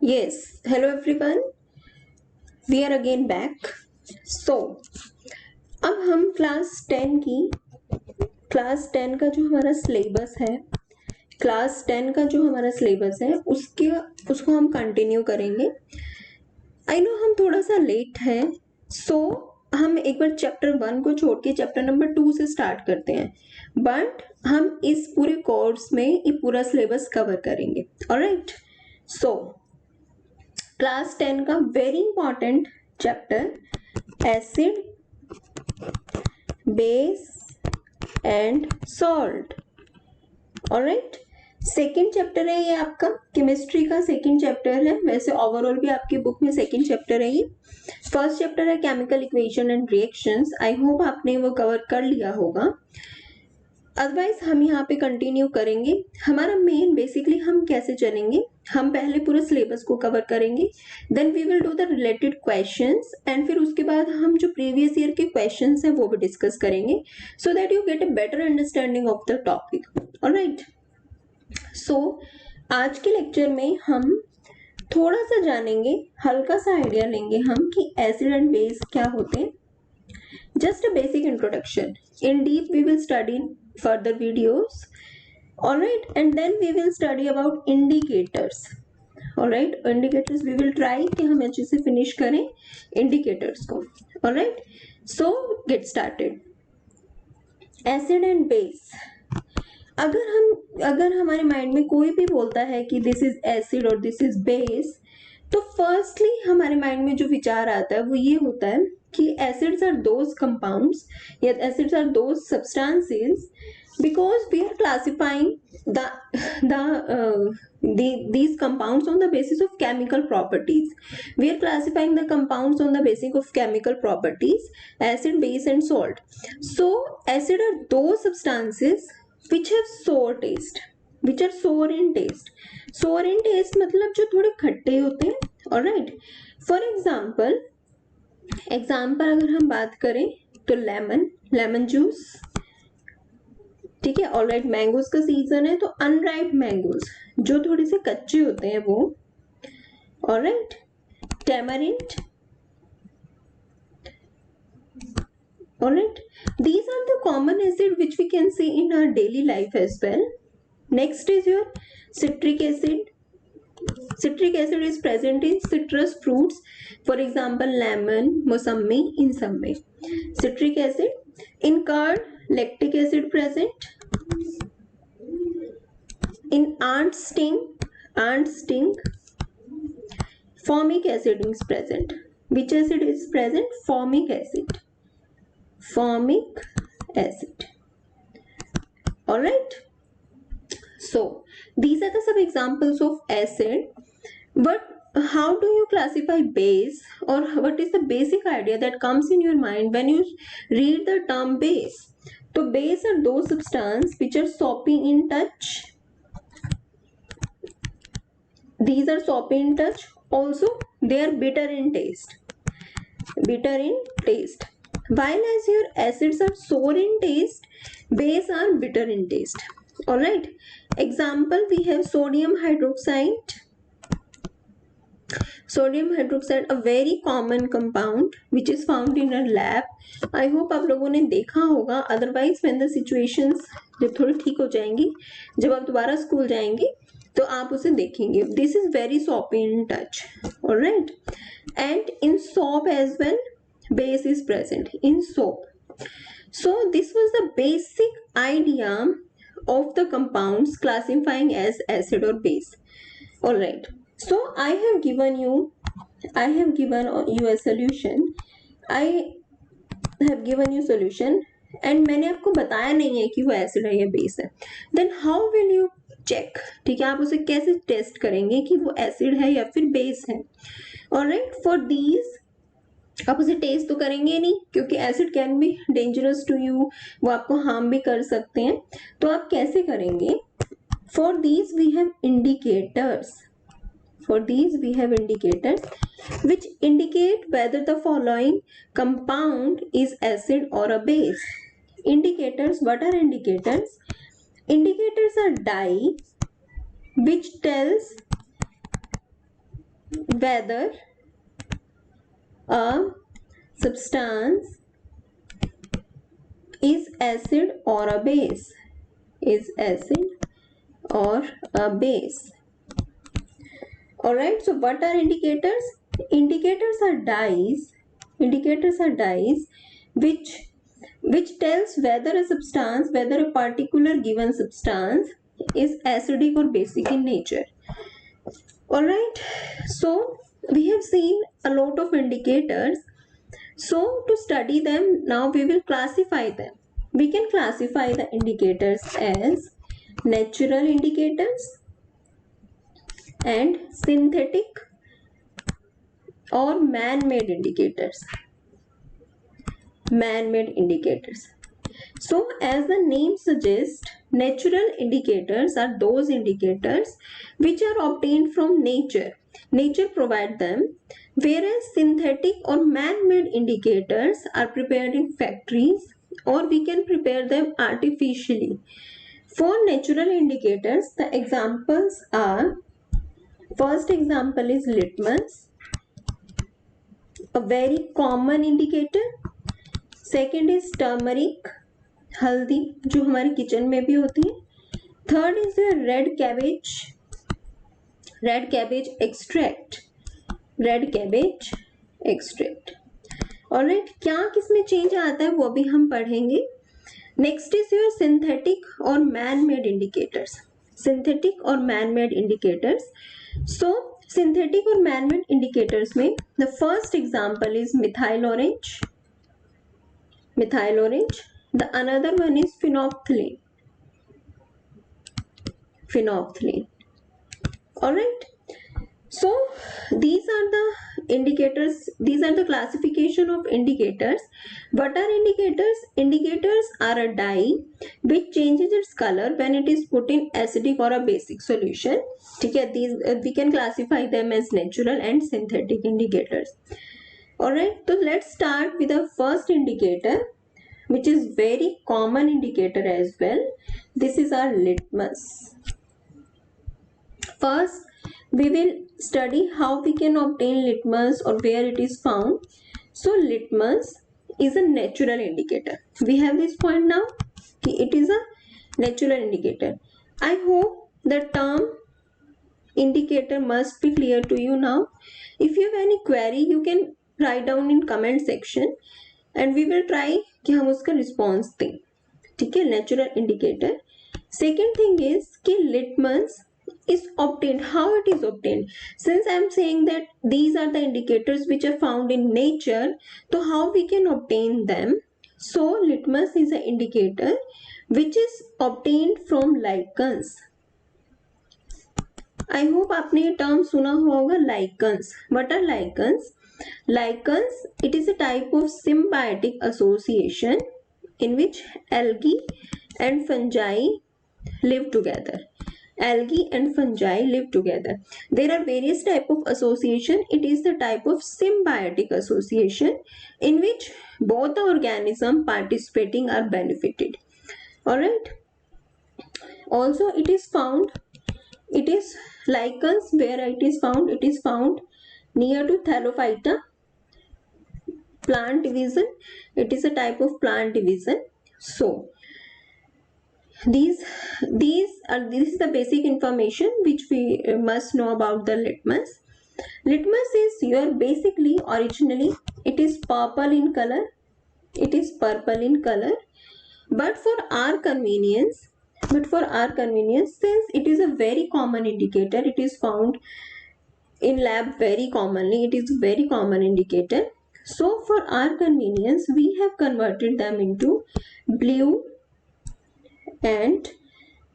Yes, hello everyone. We are again back. So, अब हम class 10 का जो हमारा सिलेबस है, उसको हम कंटिन्यू करेंगे. आई नो हम थोड़ा सा लेट हैं, सो हम एक बार चैप्टर 1 को छोड़ के चैप्टर नंबर 2 से स्टार्ट करते हैं. बट हम इस पूरे कोर्स में ये पूरा सिलेबस कवर करेंगे. ऑलराइट. सो क्लास 10 का very important chapter acid, base and salt. Alright. Second chapter है ये आपका केमिस्ट्री का सेकेंड चैप्टर है. वैसे ओवरऑल भी आपकी बुक में सेकेंड चैप्टर है ये. फर्स्ट चैप्टर है chemical equation and reactions. I hope आपने वो कवर कर लिया होगा. अदरवाइज हम यहाँ पे कंटिन्यू करेंगे. हमारा मेन बेसिकली हम कैसे चलेंगे, हम पहले पूरे सिलेबस को कवर करेंगे, then we will do the related questions and फिर उसके बाद हम जो प्रीवियस ईयर के क्वेश्चंस हैं वो भी डिस्कस करेंगे so that you get a better understanding of the topic. Alright. So आज के लेक्चर में हम थोड़ा सा जानेंगे, हल्का सा आइडिया लेंगे हम कि एसिड एंड बेस क्या होते हैं. Just a basic introduction. In deep, we will study further videos. Alright, and then we will study about indicators. Alright, indicators we will try कि हम अच्छे से finish करें indicators को. Alright, so get started. Acid and base. अगर हमारे mind में कोई भी बोलता है कि दिस इज एसिड और दिस इज बेस, तो फर्स्टली हमारे माइंड में जो विचार आता है वो ये होता है कि एसिड्स आर दोज कंपाउंड्स या acids are those substances because we are classifying these compounds on the basis of chemical properties. We are classifying the compounds on the basis of chemical properties, acid, base and salt. So acid are those substances which have sour taste, which are sour in taste. Sour in taste मतलब जो थोड़े खट्टे होते हैं. Alright. For example अगर हम बात करें तो लेमन जूस. ठीक है. ऑलराइट. मैंगोज का सीजन है तो अनराइप मैंगोज जो थोड़े से कच्चे होते हैं वो. Alright. Tamarind. Alright. These are the common acid which we can see in our daily life as well. Next is your citric acid. Citric acid is present in citrus fruits, for example lemon, mossambi, in some way. Citric acid. In curd, lactic acid present. In ant sting, formic acid is present. Which acid is present? Formic acid. Alright. So these are the some examples of acid. But how do you classify base, or what is the basic idea that comes in your mind when you read the term base? So base are those substances which are soapy in touch. These are soapy in touch. Also they are bitter in taste. While as your acids are sour in taste, base are bitter in taste. Alright. Example, we have sodium hydroxide, a very common compound which is found in a lab. I hope आप लोगों ने देखा होगा. Otherwise when the situations जब थोड़ी ठीक हो जाएंगी, जब आप दोबारा स्कूल जाएंगे तो आप उसे देखेंगे. This is very soapy in touch. Alright. And in soap as well, base is present in soap. So this was the basic idea of the compounds classifying as acid or base. Alright. So I have given you a solution. And मैंने आपको बताया नहीं है कि वो acid है या base है. Then how will you check? ठीक है. आप उसे कैसे टेस्ट करेंगे कि वो एसिड है या फिर बेस है. Alright. For these आप उसे टेस्ट तो करेंगे नहीं क्योंकि acid can be dangerous to you, वो आपको हार्म भी कर सकते हैं. तो आप कैसे करेंगे? For these we have indicators. Which indicate whether the following compound is acid or a base. Indicators. What are indicators? Indicators are dye which tells whether a substance is acid or a base, is acid or a base. Alright, so what are indicators? Indicators are dyes. Indicators are dyes which tells whether a substance, whether a particular given substance is acidic or basic in nature. Alright, so we have seen a lot of indicators. So to study them, now we will classify them. We can classify the indicators as natural indicators and synthetic or man-made indicators. Man-made indicators. So as the name suggests, natural indicators are those indicators which are obtained from nature. Nature provides them, whereas synthetic or man-made indicators are prepared in factories, or we can prepare them artificially. For natural indicators, the examples are, first example is litmus, a very common indicator. Second is turmeric, हल्दी जो हमारे kitchen में भी होती है. Third is red cabbage, red cabbage extract, red cabbage extract. Alright, क्या किसमें change आता है वो भी हम पढ़ेंगे. नेक्स्ट इज योर सिंथेटिक और मैन मेड इंडिकेटर्स. सिंथेटिक और मैन मेड इंडिकेटर्स. सो सिंथेटिक और मैन मेड इंडिकेटर्स में the first example is methyl orange, methyl orange. The another one is phenolphthalein, phenolphthalein. All right, so these are the indicators, these are the classification of indicators. What are indicators? Indicators are a dye which changes its color when it is put in acidic or a basic solution. ठीक है, these we can classify them as natural and synthetic indicators. Alright, so let's start with the first indicator, which is very common indicator as well. This is our litmus. First, we will study how we can obtain litmus or where it is found. So litmus is a natural indicator. We have this point now, it is a natural indicator. I hope the term indicator must be clear to you now. If you have any query, you can write down in comment section and we will try कि हम उसका response दें. ठीक है, natural indicator. Second thing is कि litmus is obtained. How it is obtained? Since I am saying that these are the indicators which are found in nature, so how we can obtain them? So litmus is an indicator which is obtained from lichens. I hope आपने ये term सुना होगा, lichens. What are lichens? Lichens, it is a type of symbiotic association in which algae and fungi live together. Algae and fungi live together. There are various type of association. It is the type of symbiotic association in which both the organism participating are benefited. Alright. Also it is found, it is lichens, where it is found? It is found near to Thallophyta plant division. It is a type of plant division. So this is the basic information which we must know about the litmus. Litmus is your basically originally it is purple in color. It is purple in color, but for our convenience, since it is a very common indicator, it is found in lab very commonly, it is very common indicator. So for our convenience, we have converted them into blue and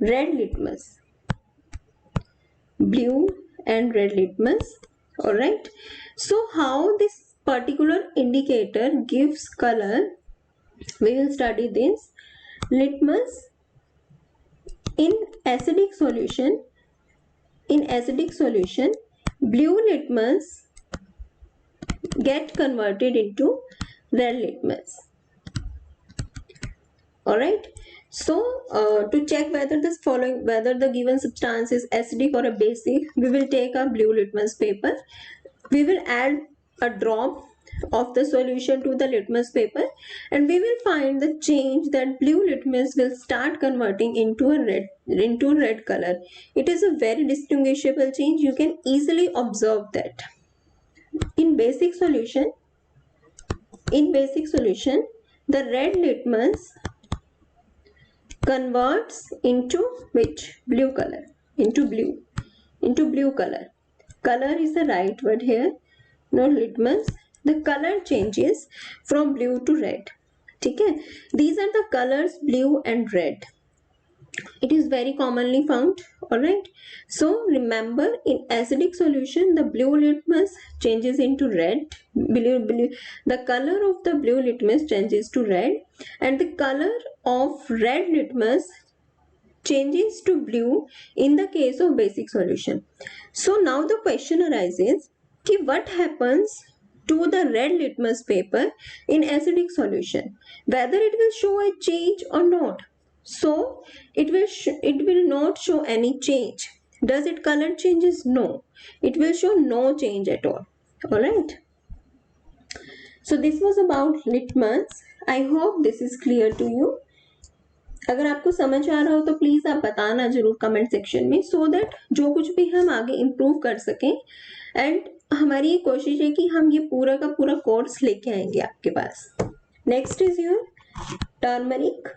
red litmus. Blue and red litmus. Alright. So how this particular indicator gives color, we will study this. Litmus in acidic solution, blue litmus get converted into red litmus. Alright. So to check whether the given substance is acidic or a basic, we will take a blue litmus paper. We will add a drop of the solution to the litmus paper, and we will find the change that blue litmus will start converting into red color. It is a very distinguishable change. You can easily observe that. In basic solution, the red litmus converts into which? Blue color. Into blue color. Color is the right word here, not litmus. The color changes from blue to red. ठीक है? These are the colors blue and red. It is very commonly found. Alright, so remember, in acidic solution the blue litmus changes into red. The color of the blue litmus changes to red, and the color of red litmus changes to blue in the case of basic solution. So now the question arises कि what happens to the red litmus paper in acidic solution, whether it will show a change or not. So it will not show any change. Does it color changes? No, it will show no change at all. All right, so this was about litmus. I hope this is clear to you. अगर आपको समझ आ रहा हो तो please आप बताना जरूर comment section में, सो दैट जो कुछ भी हम आगे इम्प्रूव कर सकें. एंड हमारी ये कोशिश है कि हम ये पूरा का पूरा कोर्स लेके आएंगे आपके पास. Next is your turmeric.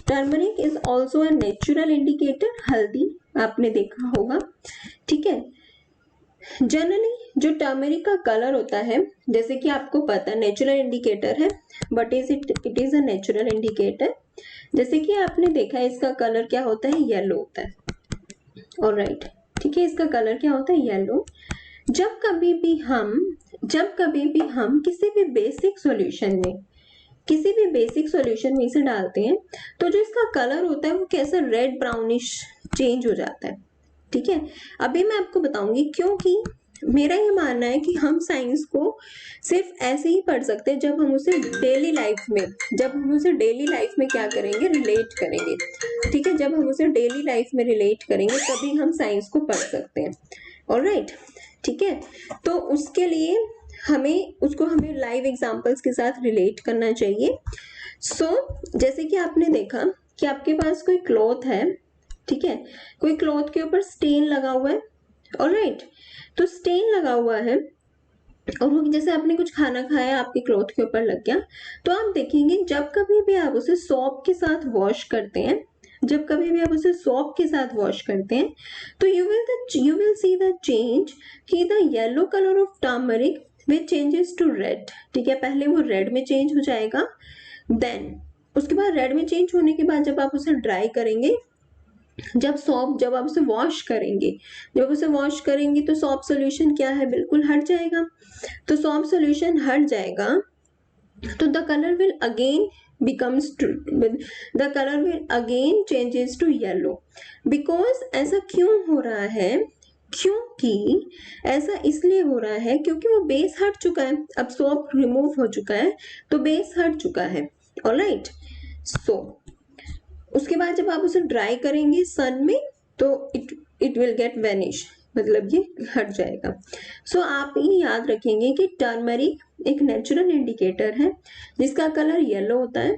Turmeric is also a natural indicator. हल्दी आपने देखा होगा. ठीक है, जनरली जो टर्मरिक का कलर होता है, जैसे कि आपको पता नेचुरल इंडिकेटर है, but it is a natural indicator. जैसे कि आपने देखा है इसका कलर क्या होता है? येलो होता है. ऑलराइट, ठीक है, इसका कलर क्या होता है? येलो. जब कभी भी हम किसी भी बेसिक सॉल्यूशन में इसे डालते हैं तो जो इसका कलर होता है वो कैसा रेड ब्राउनिश चेंज हो जाता है. ठीक है, अभी मैं आपको बताऊंगी, क्योंकि मेरा ये मानना है कि हम साइंस को सिर्फ ऐसे ही पढ़ सकते हैं जब हम उसे डेली लाइफ में क्या करेंगे? रिलेट करेंगे. ठीक है, जब हम उसे डेली लाइफ में रिलेट करेंगे तभी हम साइंस को पढ़ सकते हैं. ऑलराइट, ठीक है, तो उसके लिए हमें लाइव एग्जांपल्स के साथ रिलेट करना चाहिए. सो जैसे कि आपने देखा कि आपके पास कोई क्लॉथ है. ठीक है, कोई क्लॉथ के ऊपर स्टेन लगा हुआ है. ऑलराइट, तो स्टेन लगा हुआ है और वो जैसे आपने कुछ खाना खाया, आपके क्लॉथ के ऊपर लग गया, तो आप देखेंगे जब कभी भी आप उसे सोप के साथ वॉश करते हैं तो you will see the change कि the yellow colour of turmeric which changes to red. ठीक है, पहले वो रेड में चेंज हो जाएगा, देन उसके बाद रेड में चेंज होने के बाद जब आप उसे ड्राई करेंगे, जब आप उसे वॉश करेंगे तो सॉप सॉल्यूशन क्या है? बिल्कुल हट जाएगा. तो सॉप सॉल्यूशन हट जाएगा तो the colour will again changes to yellow. Because ऐसा क्यों हो रहा है? क्योंकि ऐसा इसलिए हो रहा है क्योंकि वो बेस हट चुका है. अब सॉप रिमूव हो चुका है तो बेस हट चुका है. ऑलराइट, सो उसके बाद जब आप उसे ड्राई करेंगे सन में तो इट विल गेट वेनिश, मतलब ये हट जाएगा. सो आप ये याद रखेंगे कि टर्मरिक एक नेचुरल इंडिकेटर है जिसका कलर येलो होता है,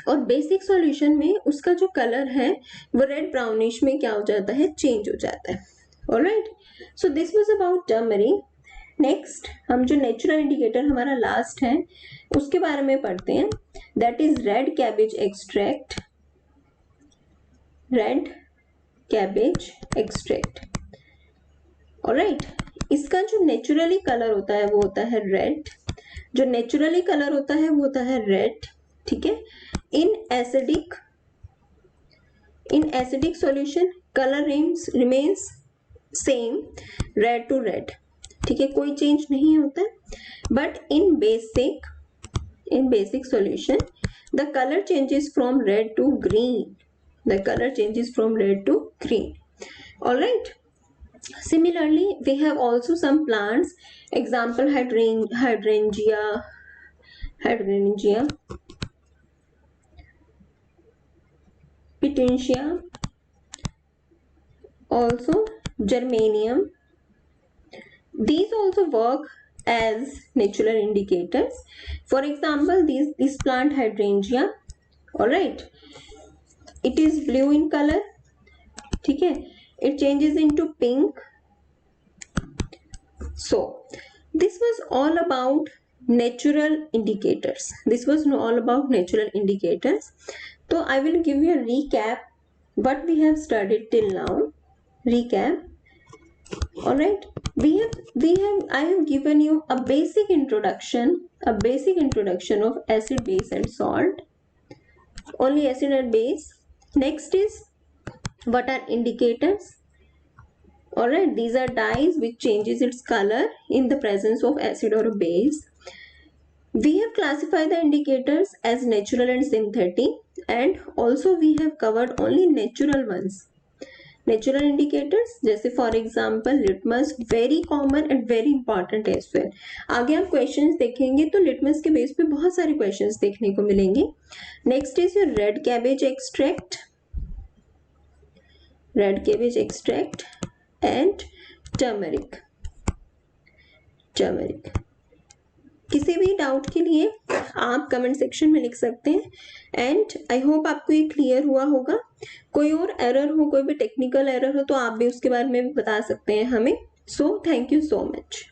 और बेसिक सॉल्यूशन में उसका जो कलर है वो रेड ब्राउनिश में क्या हो जाता है? चेंज हो जाता है. Alright, so this was about turmeric. Next हम जो नेचुरल इंडिकेटर हमारा लास्ट है उसके बारे में पढ़ते हैं. That is red cabbage extract. Alright, इसका जो नेचुरली कलर होता है वो होता है रेड. ठीक है, in acidic solution colour remains same, red to red. ठीक है, कोई चेंज नहीं होता. But in basic solution the colour changes from red to green. All right, similarly we have also some plants, example hydrangea, Lutetia, also germanium. These also work as natural indicators. For example, this plant hydrangea, all right, it is blue in color, ठीक है, it changes into pink. So this was all about natural indicators. This was all about natural indicators. So I will give you a recap what we have studied till now. Recap. All right, I have given you a basic introduction of acid, base and salt. Only acid and base. Next is what are indicators. All right, these are dyes which changes its color in the presence of acid or base. We have classified the indicators as natural and synthetic, and also we have covered only natural ones. Natural indicators जैसे for example litmus, very common and very important as well. आगे आप questions देखेंगे तो litmus के base पे बहुत सारे questions देखने को मिलेंगे. Next is your red cabbage extract, and turmeric. किसी भी डाउट के लिए आप कमेंट सेक्शन में लिख सकते हैं. एंड आई होप आपको ये क्लियर हुआ होगा. कोई और एरर हो, कोई भी टेक्निकल एरर हो तो आप भी उसके बारे में भी बता सकते हैं हमें. So thank you so much.